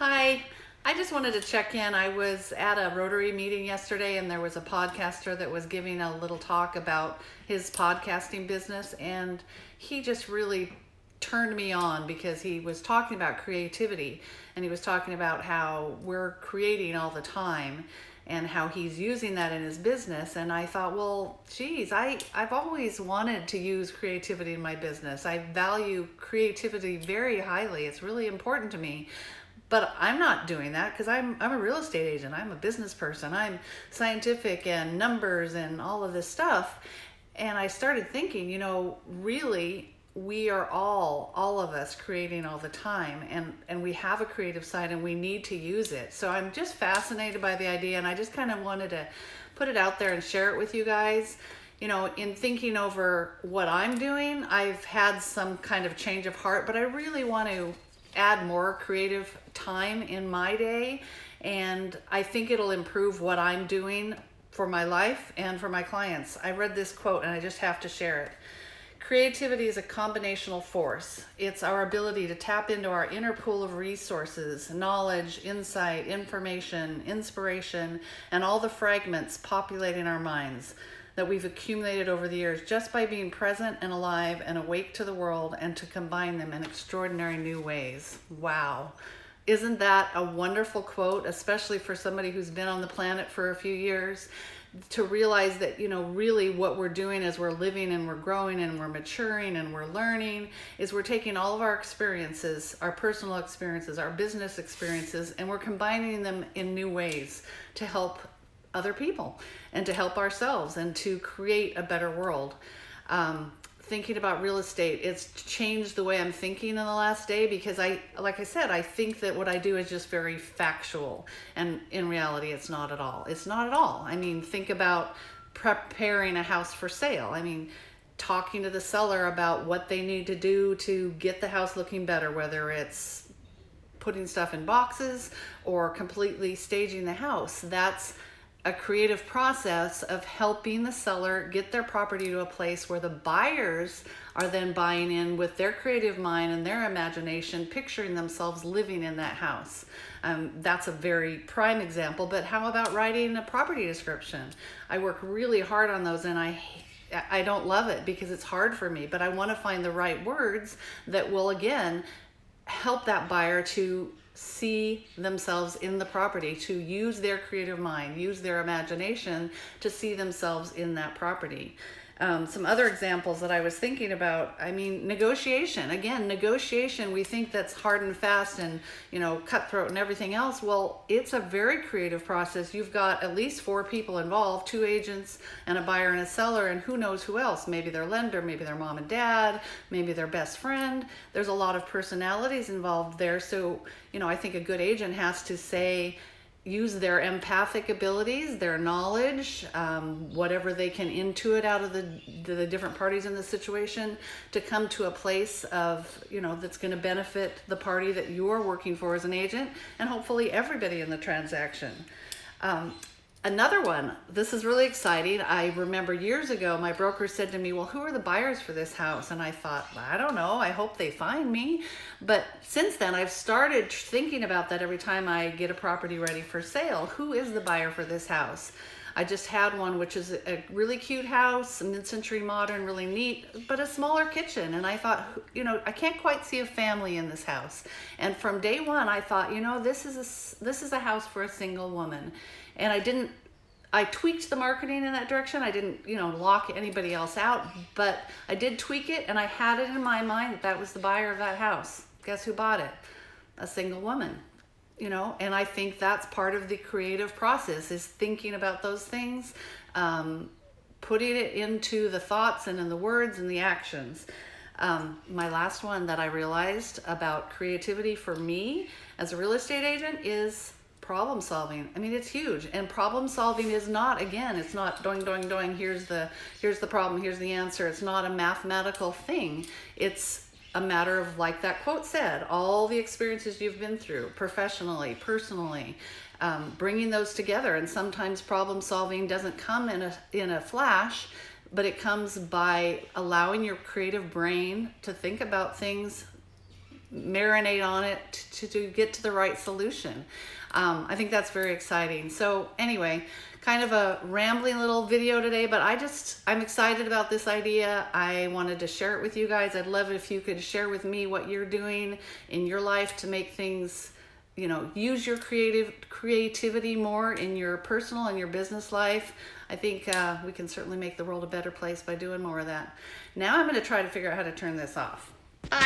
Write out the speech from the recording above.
Hi, I just wanted to check in. I was at a Rotary meeting yesterday and there was a podcaster that was giving a little talk about his podcasting business, and he just really turned me on because he was talking about creativity, and he was talking about how we're creating all the time and how he's using that in his business. And I thought, well, geez, I've always wanted to use creativity in my business. I value creativity very highly. It's really important to me. But I'm not doing that because I'm a real estate agent. I'm a business person. I'm scientific and numbers and all of this stuff. And I started thinking, really, we are all of us creating all the time, and we have a creative side and we need to use it. So I'm just fascinated by the idea, and I just kind of wanted to put it out there and share it with you guys. In thinking over what I'm doing, I've had some kind of change of heart, but I really want to add more creative time in my day, and I think it'll improve what I'm doing for my life and for my clients. I read this quote and I just have to share it. Creativity is a combinational force. It's our ability to tap into our inner pool of resources, knowledge, insight, information, inspiration, and all the fragments populating our minds that we've accumulated over the years just by being present and alive and awake to the world, and to combine them in extraordinary new ways. Wow. Isn't that a wonderful quote, especially for somebody who's been on the planet for a few years? To realize that, really what we're doing as we're living and we're growing and we're maturing and we're learning is we're taking all of our experiences, our personal experiences, our business experiences, and we're combining them in new ways to help other people and to help ourselves and to create a better world. Thinking about real estate, it's changed the way I'm thinking in the last day, because like I said, I think that what I do is just very factual, and in reality it's not at all. It's not at all. I mean, think about preparing a house for sale. I mean, talking to the seller about what they need to do to get the house looking better, whether it's putting stuff in boxes or completely staging the house. That's a creative process of helping the seller get their property to a place where the buyers are then buying in with their creative mind and their imagination, picturing themselves living in that house. That's a very prime example, but how about writing a property description? I work really hard on those, and I don't love it because it's hard for me, but I want to find the right words that will, again, help that buyer to see themselves in the property, to use their creative mind, use their imagination to see themselves in that property. Some other examples that I was thinking about, negotiation. Again, negotiation, we think that's hard and fast and, cutthroat and everything else. Well, it's a very creative process. You've got at least 4 people involved, 2 agents and a buyer and a seller, and who knows who else. Maybe their lender, maybe their mom and dad, maybe their best friend. There's a lot of personalities involved there. So, I think a good agent has to use their empathic abilities, their knowledge, whatever they can intuit out of the different parties in the situation, to come to a place of, that's going to benefit the party that you're working for as an agent, and hopefully everybody in the transaction. Another one, this is really exciting. I remember years ago, my broker said to me, well, who are the buyers for this house? And I thought, I don't know, I hope they find me. But since then, I've started thinking about that every time I get a property ready for sale. Who is the buyer for this house? I just had one, which is a really cute house, mid-century modern, really neat, but a smaller kitchen. And I thought, I can't quite see a family in this house. And from day one, I thought, this is a house for a single woman. And I tweaked the marketing in that direction. I didn't, lock anybody else out, but I did tweak it, and I had it in my mind that was the buyer of that house. Guess who bought it? A single woman. And I think that's part of the creative process, is thinking about those things, putting it into the thoughts and in the words and the actions. My last one that I realized about creativity for me as a real estate agent is problem solving. It's huge. And problem solving is not, again, it's not doing, here's the problem, here's the answer. It's not a mathematical thing. It's a matter of, like that quote said, all the experiences you've been through professionally, personally, bringing those together. And sometimes problem solving doesn't come in a flash, but it comes by allowing your creative brain to think about things marinate on it to get to the right solution. I think that's very exciting. So anyway, kind of a rambling little video today, but I'm excited about this idea. I wanted to share it with you guys. I'd love it if you could share with me what you're doing in your life to make things, use your creativity more in your personal and your business life. I think we can certainly make the world a better place by doing more of that. Now I'm going to try to figure out how to turn this off.